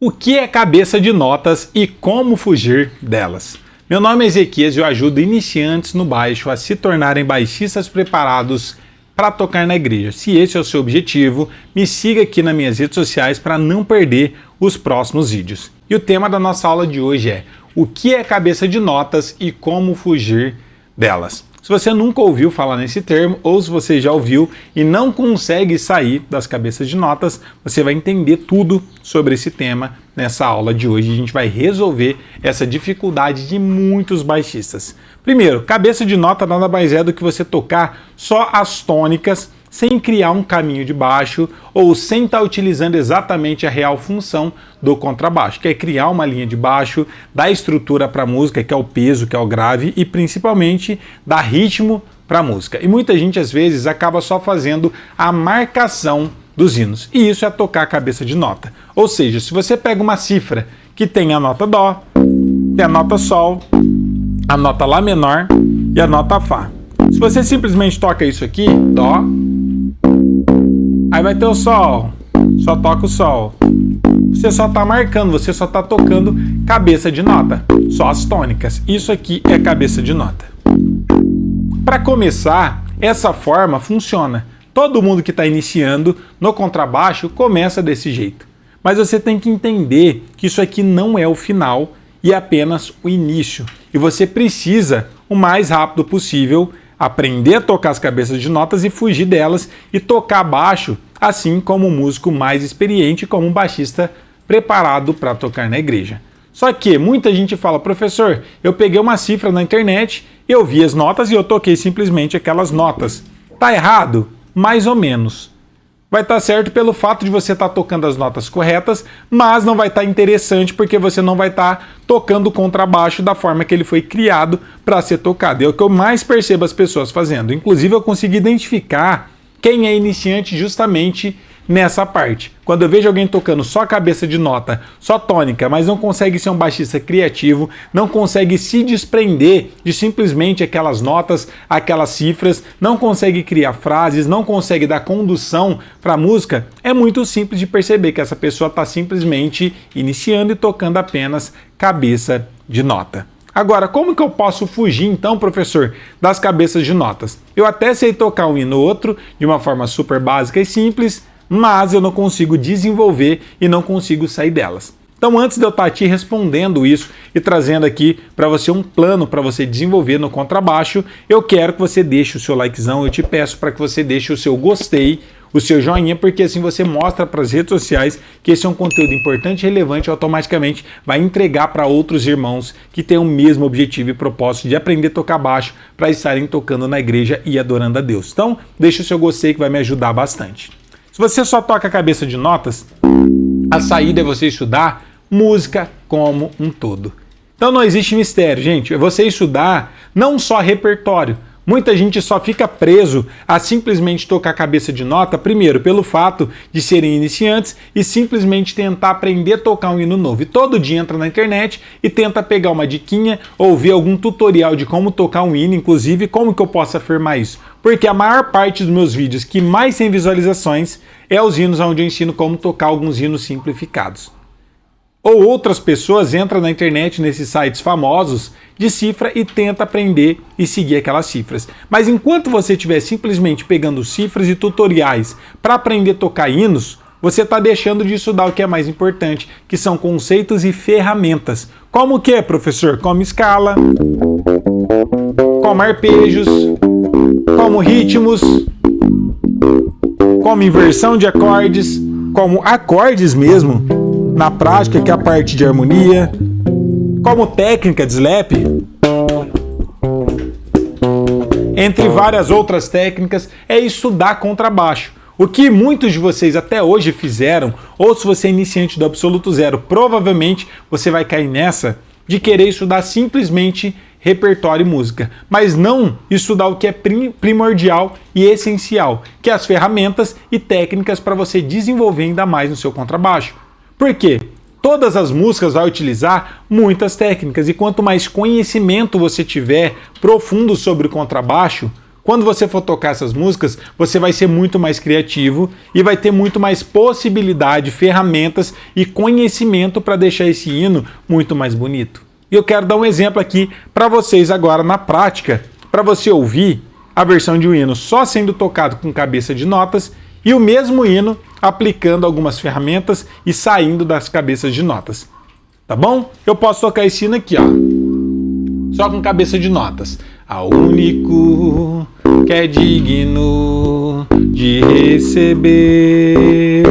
O que é cabeça de notas e como fugir delas? Meu nome é Ezequias e eu ajudo iniciantes no baixo a se tornarem baixistas preparados para tocar na igreja. Se esse é o seu objetivo, me siga aqui nas minhas redes sociais para não perder os próximos vídeos. E o tema da nossa aula de hoje é: o que é cabeça de notas e como fugir delas? Se você nunca ouviu falar nesse termo, ou se você já ouviu e não consegue sair das cabeças de notas, você vai entender tudo sobre esse tema nessa aula de hoje. A gente vai resolver essa dificuldade de muitos baixistas. Primeiro, cabeça de nota nada mais é do que você tocar só as tônicas, sem criar um caminho de baixo ou sem estar utilizando exatamente a real função do contrabaixo, que é criar uma linha de baixo, dar estrutura para a música, que é o peso, que é o grave, e principalmente dar ritmo para a música. E muita gente às vezes acaba só fazendo a marcação dos hinos, e isso é tocar a cabeça de nota. Ou seja, se você pega uma cifra que tem a nota Dó, tem a nota Sol, a nota Lá menor e a nota Fá. Se você simplesmente toca isso aqui, Dó, aí vai ter o Sol, só toca o Sol. Você só está marcando, você só está tocando cabeça de nota, só as tônicas. Isso aqui é cabeça de nota. Para começar, essa forma funciona. Todo mundo que está iniciando no contrabaixo começa desse jeito. Mas você tem que entender que isso aqui não é o final e é apenas o início. E você precisa, o mais rápido possível, aprender a tocar as cabeças de notas e fugir delas e tocar baixo, assim como um músico mais experiente, como um baixista preparado para tocar na igreja. Só que muita gente fala: professor, eu peguei uma cifra na internet, eu vi as notas e eu toquei simplesmente aquelas notas. Tá errado? Mais ou menos. Vai estar certo pelo fato de você estar tocando as notas corretas, mas não vai estar interessante porque você não vai estar tocando o contrabaixo da forma que ele foi criado para ser tocado. É o que eu mais percebo as pessoas fazendo. Inclusive, eu consegui identificar quem é iniciante justamente nessa parte. Quando eu vejo alguém tocando só cabeça de nota, só tônica, mas não consegue ser um baixista criativo, não consegue se desprender de simplesmente aquelas notas, aquelas cifras, não consegue criar frases, não consegue dar condução para a música, é muito simples de perceber que essa pessoa está simplesmente iniciando e tocando apenas cabeça de nota. Agora, como que eu posso fugir então, professor, das cabeças de notas? Eu até sei tocar um hino ou outro de uma forma super básica e simples, mas eu não consigo desenvolver e não consigo sair delas. Então, antes de eu estar te respondendo isso e trazendo aqui para você um plano para você desenvolver no contrabaixo, eu quero que você deixe o seu likezão, eu te peço para que você deixe o seu gostei, o seu joinha, porque assim você mostra para as redes sociais que esse é um conteúdo importante e relevante e automaticamente vai entregar para outros irmãos que têm o mesmo objetivo e propósito de aprender a tocar baixo para estarem tocando na igreja e adorando a Deus. Então, deixa o seu gostei que vai me ajudar bastante. Se você só toca a cabeça de notas, a saída é você estudar música como um todo. Então não existe mistério, gente. É você estudar não só repertório. Muita gente só fica preso a simplesmente tocar a cabeça de nota, primeiro, pelo fato de serem iniciantes e simplesmente tentar aprender a tocar um hino novo. E todo dia entra na internet e tenta pegar uma diquinha ou ver algum tutorial de como tocar um hino, inclusive como que eu posso afirmar isso. Porque a maior parte dos meus vídeos que mais tem visualizações é os hinos onde eu ensino como tocar alguns hinos simplificados. Ou outras pessoas entram na internet nesses sites famosos de cifra e tenta aprender e seguir aquelas cifras. Mas enquanto você estiver simplesmente pegando cifras e tutoriais para aprender a tocar hinos, você está deixando de estudar o que é mais importante, que são conceitos e ferramentas. Como o que, professor? Como escala, como arpejos, como ritmos, como inversão de acordes, como acordes mesmo, na prática, que é a parte de harmonia, como técnica de slap, entre várias outras técnicas, é estudar contrabaixo. O que muitos de vocês até hoje fizeram, ou se você é iniciante do absoluto zero, provavelmente você vai cair nessa de querer estudar simplesmente repertório e música, mas não estudar o que é primordial e essencial, que é as ferramentas e técnicas para você desenvolver ainda mais no seu contrabaixo. Por quê? Todas as músicas vão utilizar muitas técnicas e quanto mais conhecimento você tiver profundo sobre o contrabaixo, Quando você for tocar essas músicas, você vai ser muito mais criativo e vai ter muito mais possibilidade, ferramentas e conhecimento para deixar esse hino muito mais bonito. E eu quero dar um exemplo aqui para vocês agora na prática, para você ouvir a versão de um hino só sendo tocado com cabeça de notas e o mesmo hino aplicando algumas ferramentas e saindo das cabeças de notas. Tá bom? Eu posso tocar esse hino aqui, ó, só com cabeça de notas. Ao único que é digno de receber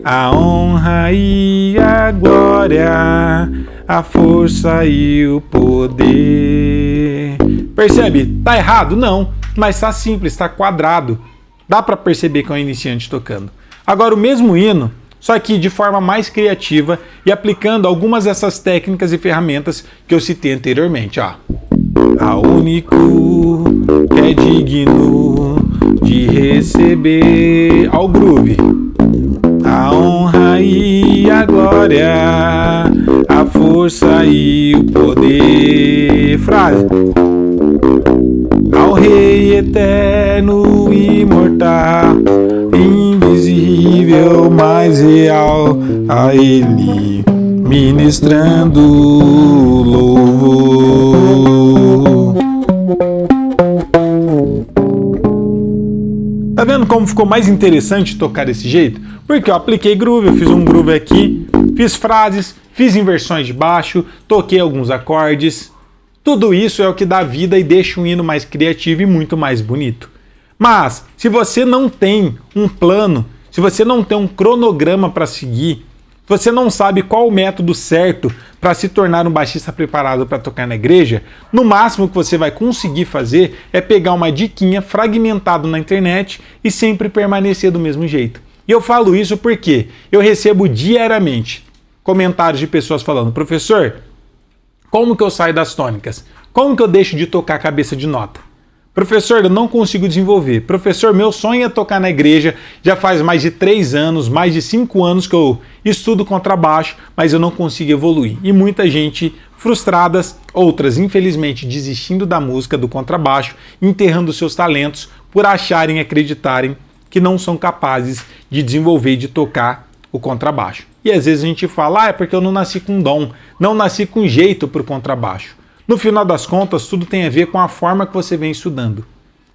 a honra e a glória, a força e o poder. Percebe? Tá errado? Não, mas tá simples, tá quadrado. Dá para perceber que é um iniciante tocando. Agora o mesmo hino, só que de forma mais criativa e aplicando algumas dessas técnicas e ferramentas que eu citei anteriormente, ó. Ao único que é digno de receber, ao groove, a honra e a glória, a força e o poder. Frase. Ao Rei eterno, imortal, invisível, mais real, a Ele ministrando louvor. Tá vendo como ficou mais interessante tocar desse jeito? Porque eu apliquei groove, eu fiz um groove aqui, fiz frases, fiz inversões de baixo, toquei alguns acordes. Tudo isso é o que dá vida e deixa um hino mais criativo e muito mais bonito. Mas, se você não tem um plano, se você não tem um cronograma para seguir, se você não sabe qual o método certo para se tornar um baixista preparado para tocar na igreja, no máximo que você vai conseguir fazer é pegar uma diquinha fragmentada na internet e sempre permanecer do mesmo jeito. E eu falo isso porque eu recebo diariamente comentários de pessoas falando: professor, como que eu saio das tônicas? Como que eu deixo de tocar cabeça de nota? Professor, eu não consigo desenvolver. Professor, meu sonho é tocar na igreja. Já faz mais de 3 anos, mais de 5 anos que eu estudo contrabaixo, mas eu não consigo evoluir. E muita gente frustradas, outras infelizmente desistindo da música, do contrabaixo, enterrando seus talentos por acharem e acreditarem que não são capazes de desenvolver e de tocar o contrabaixo. E às vezes a gente fala, é porque eu não nasci com dom, não nasci com jeito para o contrabaixo. No final das contas, tudo tem a ver com a forma que você vem estudando.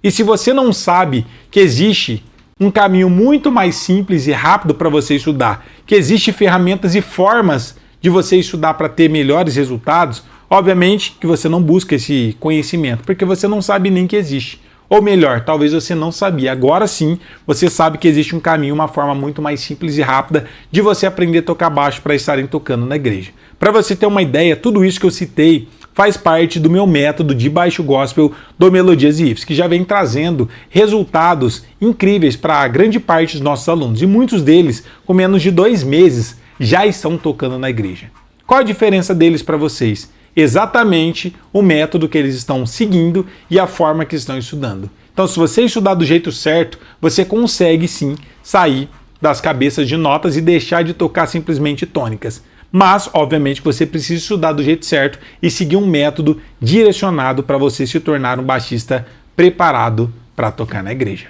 E se você não sabe que existe um caminho muito mais simples e rápido para você estudar, que existe ferramentas e formas de você estudar para ter melhores resultados, obviamente que você não busca esse conhecimento, porque você não sabe nem que existe. Ou melhor, talvez você não sabia. Agora sim, você sabe que existe um caminho, uma forma muito mais simples e rápida de você aprender a tocar baixo para estarem tocando na igreja. Para você ter uma ideia, tudo isso que eu citei faz parte do meu método de baixo gospel do Melodias e Riffs, que já vem trazendo resultados incríveis para grande parte dos nossos alunos. E muitos deles, com menos de 2 meses, já estão tocando na igreja. Qual a diferença deles para vocês? Exatamente o método que eles estão seguindo e a forma que estão estudando. Então, se você estudar do jeito certo, você consegue sim sair das cabeças de notas e deixar de tocar simplesmente tônicas. Mas, obviamente, que você precisa estudar do jeito certo e seguir um método direcionado para você se tornar um baixista preparado para tocar na igreja.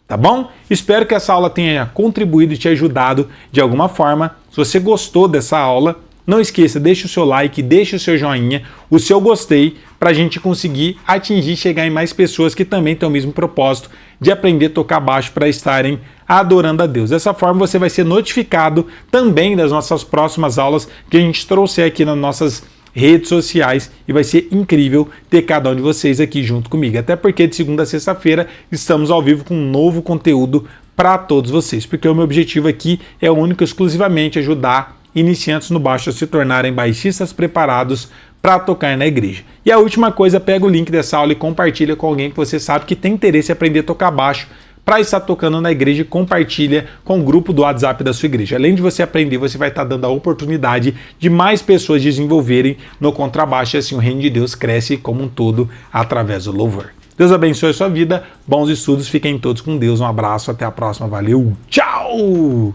Tá bom? Espero que essa aula tenha contribuído e te ajudado de alguma forma. Se você gostou dessa aula, não esqueça, deixe o seu like, deixe o seu joinha, o seu gostei, para a gente conseguir atingir e chegar em mais pessoas que também têm o mesmo propósito de aprender a tocar baixo para estarem adorando a Deus. Dessa forma você vai ser notificado também das nossas próximas aulas que a gente trouxer aqui nas nossas redes sociais e vai ser incrível ter cada um de vocês aqui junto comigo. Até porque de segunda a sexta-feira estamos ao vivo com um novo conteúdo para todos vocês, porque o meu objetivo aqui é único e exclusivamente ajudar iniciantes no baixo a se tornarem baixistas preparados para tocar na igreja. E a última coisa, pega o link dessa aula e compartilha com alguém que você sabe que tem interesse em aprender a tocar baixo para estar tocando na igreja e compartilha com o grupo do WhatsApp da sua igreja. Além de você aprender, você vai estar dando a oportunidade de mais pessoas desenvolverem no contrabaixo e assim o reino de Deus cresce como um todo através do louvor. Deus abençoe a sua vida, bons estudos, fiquem todos com Deus, um abraço, até a próxima, valeu, tchau!